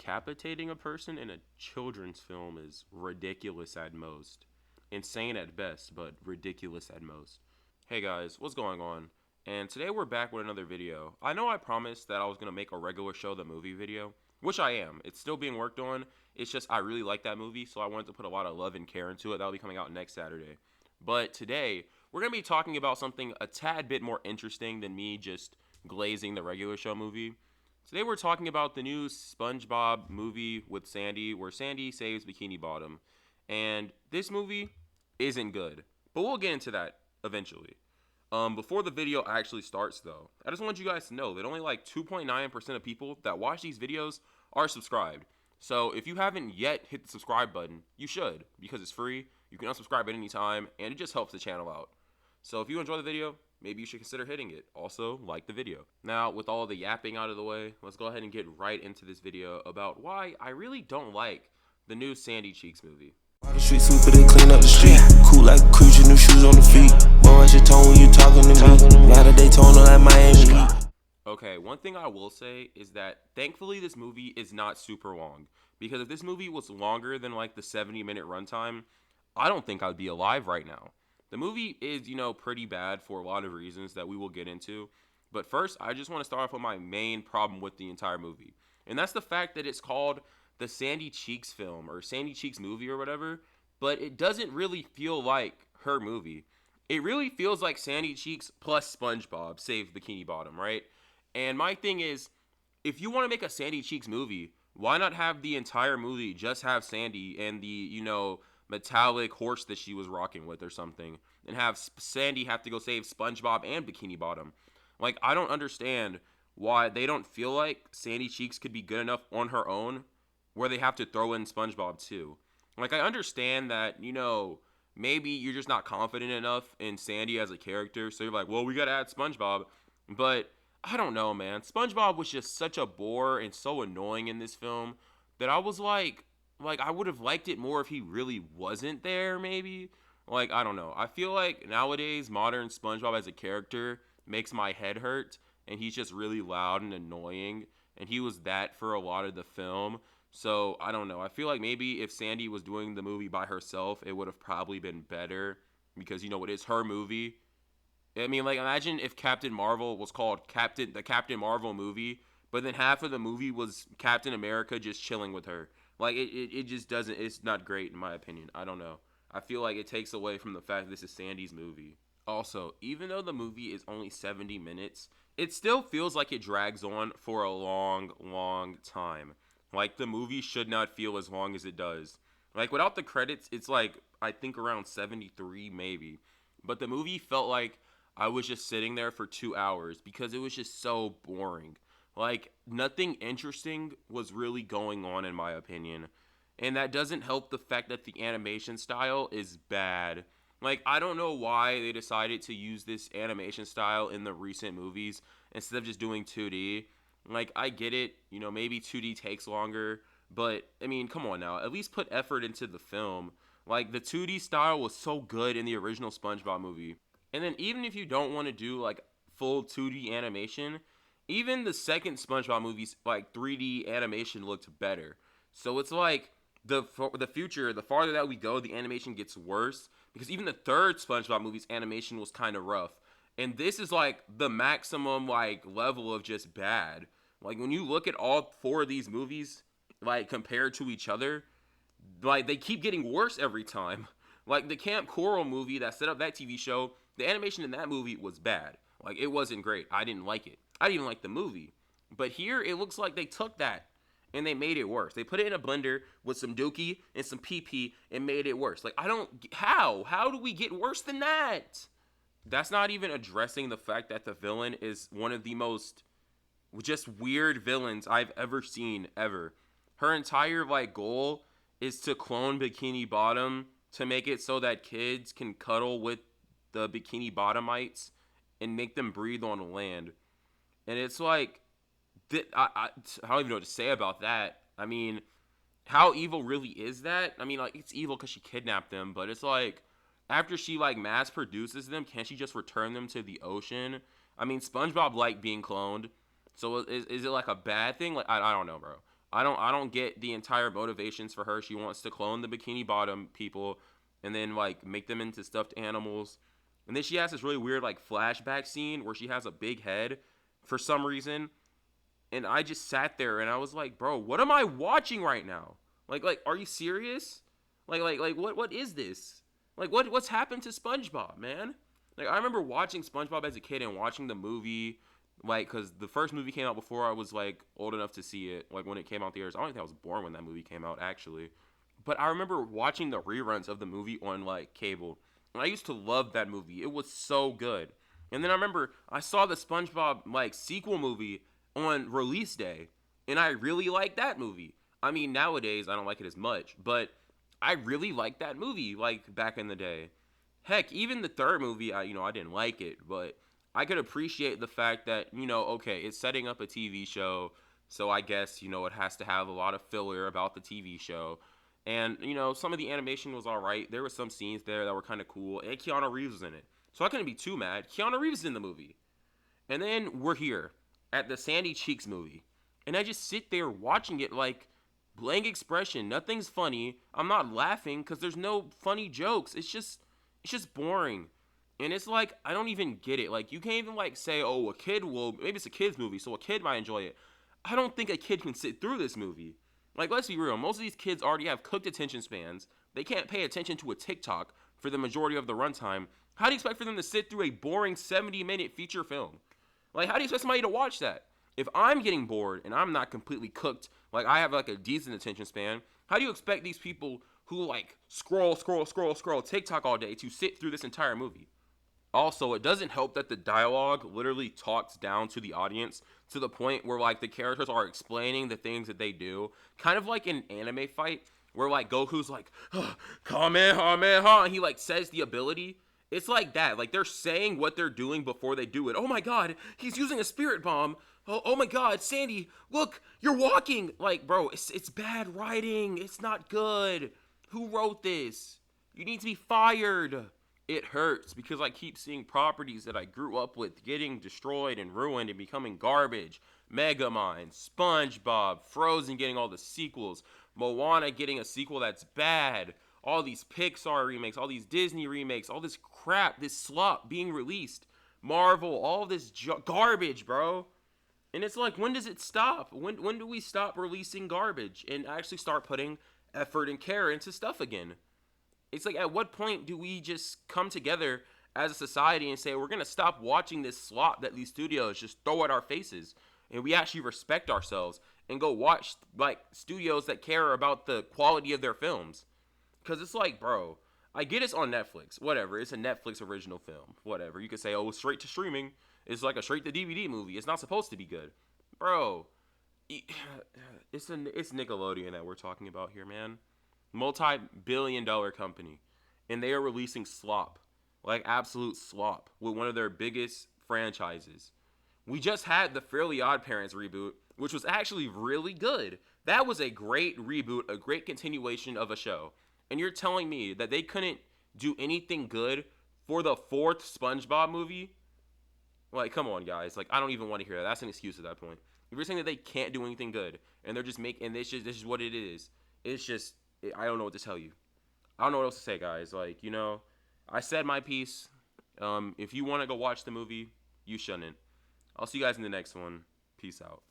decapitating a person in a children's film is ridiculous at most. Insane at best, but ridiculous at most. Hey guys, what's going on? And today we're back with another video. I know I promised that I was going to make a regular show the movie video, which I am. It's still being worked on. It's just I really like that movie, so I wanted to put a lot of love and care into it. That'll be coming out next Saturday. But today, we're going to be talking about something a tad bit more interesting than me just glazing the regular show movie. Today we're talking about the new SpongeBob movie with Sandy, where Sandy saves Bikini Bottom. And this movie isn't good, but we'll get into that eventually. Before the video actually starts, though, I just want you guys to know that only like 2.9% of people that watch these videos are subscribed. So if you haven't yet hit the subscribe button, you should, because it's free. You can unsubscribe at any time, and it just helps the channel out. So if you enjoy the video, maybe you should consider hitting it. Also, like the video. Now, with all the yapping out of the way, let's go ahead and get right into this video about why I really don't like the new Sandy Cheeks movie. The street sweeper, they clean up the street. Cool like a cruise, new shoes on the feet. Boy, what's your tone when you talking to me? Now that Daytona like Miami. Okay, one thing I will say is that thankfully this movie is not super long. Because if this movie was longer than like the 70-minute runtime, I don't think I'd be alive right now. The movie is, pretty bad for a lot of reasons that we will get into. But first, I just want to start off with my main problem with the entire movie. And that's the fact that it's called the Sandy Cheeks film or Sandy Cheeks movie or whatever. But it doesn't really feel like her movie. It really feels like Sandy Cheeks plus SpongeBob save Bikini Bottom, right? And my thing is, if you want to make a Sandy Cheeks movie, why not have the entire movie just have Sandy and the, metallic horse that she was rocking with or something, and have Sandy have to go save SpongeBob and Bikini Bottom? Like, I don't understand why they don't feel like Sandy Cheeks could be good enough on her own where they have to throw in SpongeBob too. Like, I understand that, maybe you're just not confident enough in Sandy as a character, so you're like, well, we gotta add SpongeBob. But I don't know, man. SpongeBob was just such a bore and so annoying in this film that I was like I would have liked it more if he really wasn't there, maybe. Like, I don't know. I feel like nowadays, modern SpongeBob as a character makes my head hurt, and he's just really loud and annoying, and he was that for a lot of the film. So, I don't know. I feel like maybe if Sandy was doing the movie by herself, it would have probably been better, because, it is her movie. I mean, like, imagine if Captain Marvel was called the Captain Marvel movie, but then half of the movie was Captain America just chilling with her. Like, it just doesn't, it's not great in my opinion. I don't know. I feel like it takes away from the fact this is Sandy's movie. Also, even though the movie is only 70 minutes, it still feels like it drags on for a long, long time. Like, the movie should not feel as long as it does. Like, without the credits, it's like, I think around 73 maybe. But the movie felt like I was just sitting there for 2 hours because it was just so boring. Like, nothing interesting was really going on, in my opinion. And that doesn't help the fact that the animation style is bad. Like, I don't know why they decided to use this animation style in the recent movies instead of just doing 2D. Like, I get it, maybe 2D takes longer. But, I mean, come on now. At least put effort into the film. Like, the 2D style was so good in the original SpongeBob movie. And then even if you don't want to do, like, full 2D animation, even the second SpongeBob movie's like 3D animation looked better. So it's like the future, the farther that we go, the animation gets worse because even the third SpongeBob movie's animation was kind of rough. And this is like the maximum like level of just bad. Like when you look at all four of these movies like compared to each other, like they keep getting worse every time. Like the Camp Coral movie that set up that TV show, the animation in that movie was bad. Like it wasn't great. I didn't like it. I didn't even like the movie. But here, it looks like they took that and they made it worse. They put it in a blender with some dookie and some pee and made it worse. Like, I don't... How? How do we get worse than that? That's not even addressing the fact that the villain is one of the most just weird villains I've ever seen, ever. Her entire, like, goal is to clone Bikini Bottom to make it so that kids can cuddle with the Bikini Bottomites and make them breathe on land. And it's like, I don't even know what to say about that. I mean, how evil really is that? I mean, like, it's evil because she kidnapped them, but it's like, after she, like, mass produces them, can't she just return them to the ocean? I mean, SpongeBob liked being cloned, so is it, like, a bad thing? Like, I don't know, bro. I don't get the entire motivations for her. She wants to clone the Bikini Bottom people and then like make them into stuffed animals. And then she has this really weird like flashback scene where she has a big head for some reason. And I just sat there and I was like, bro, what am I watching right now? Like, are you serious? Like, what is this? Like, what's happened to SpongeBob, man? Like, I remember watching SpongeBob as a kid and watching the movie, like, cause the first movie came out before I was like old enough to see it. Like when it came out theaters, I don't think I was born when that movie came out actually. But I remember watching the reruns of the movie on like cable, and I used to love that movie. It was so good. And then I remember I saw the SpongeBob like sequel movie on release day, and I really liked that movie. I mean, nowadays I don't like it as much, but I really liked that movie like back in the day. Heck, even the third movie, I didn't like it, but I could appreciate the fact that okay, it's setting up a TV show, so I guess it has to have a lot of filler about the TV show. And some of the animation was all right. There were some scenes there that were kind of cool, and Keanu Reeves was in it, so I couldn't be too mad. Keanu Reeves is in the movie, and then we're here at the Sandy Cheeks movie, and I just sit there watching it like blank expression. Nothing's funny. I'm not laughing because there's no funny jokes. It's just boring. And it's like I don't even get it. Like you can't even like say, "Oh, a kid will maybe it's a kids movie, so a kid might enjoy it." I don't think a kid can sit through this movie. Like let's be real, most of these kids already have cooked attention spans. They can't pay attention to a TikTok for the majority of the runtime. How do you expect for them to sit through a boring 70-minute feature film? Like, how do you expect somebody to watch that? If I'm getting bored and I'm not completely cooked, like I have like a decent attention span, how do you expect these people who like scroll TikTok all day to sit through this entire movie? Also, it doesn't help that the dialogue literally talks down to the audience to the point where like the characters are explaining the things that they do, kind of like an anime fight where like Goku's like Kamehameha and he like says the ability. It's like that. Like they're saying what they're doing before they do it. Oh my god, he's using a spirit bomb. Oh my god, Sandy, look, you're walking. Like, bro, it's bad writing. It's not good. Who wrote this? You need to be fired. It hurts because I keep seeing properties that I grew up with getting destroyed and ruined and becoming garbage. Megamind, SpongeBob, Frozen getting all the sequels, Moana getting a sequel that's bad, all these Pixar remakes, all these Disney remakes, all this crap, this slop being released, Marvel, all this garbage, bro. And it's like, when does it stop? When do we stop releasing garbage and actually start putting effort and care into stuff again? It's like, at what point do we just come together as a society and say we're gonna stop watching this slop that these studios just throw at our faces, and we actually respect ourselves and go watch like studios that care about the quality of their films? Because it's like, bro, I get it's on Netflix, whatever. It's a Netflix original film, whatever. You could say, oh, it's straight to streaming. It's like a straight to DVD movie. It's not supposed to be good, bro. It's Nickelodeon that we're talking about here, man. Multi-billion-dollar company, and they are releasing slop, like absolute slop, with one of their biggest franchises. We just had the Fairly Odd Parents reboot, which was actually really good. That was a great reboot, a great continuation of a show. And you're telling me that they couldn't do anything good for the fourth SpongeBob movie? Like, come on, guys. Like, I don't even want to hear that. That's an excuse at that point. If you're saying that they can't do anything good, and they're just making, and this is what it is. It's just, I don't know what to tell you. I don't know what else to say, guys. Like, I said my piece. If you want to go watch the movie, you shouldn't. I'll see you guys in the next one. Peace out.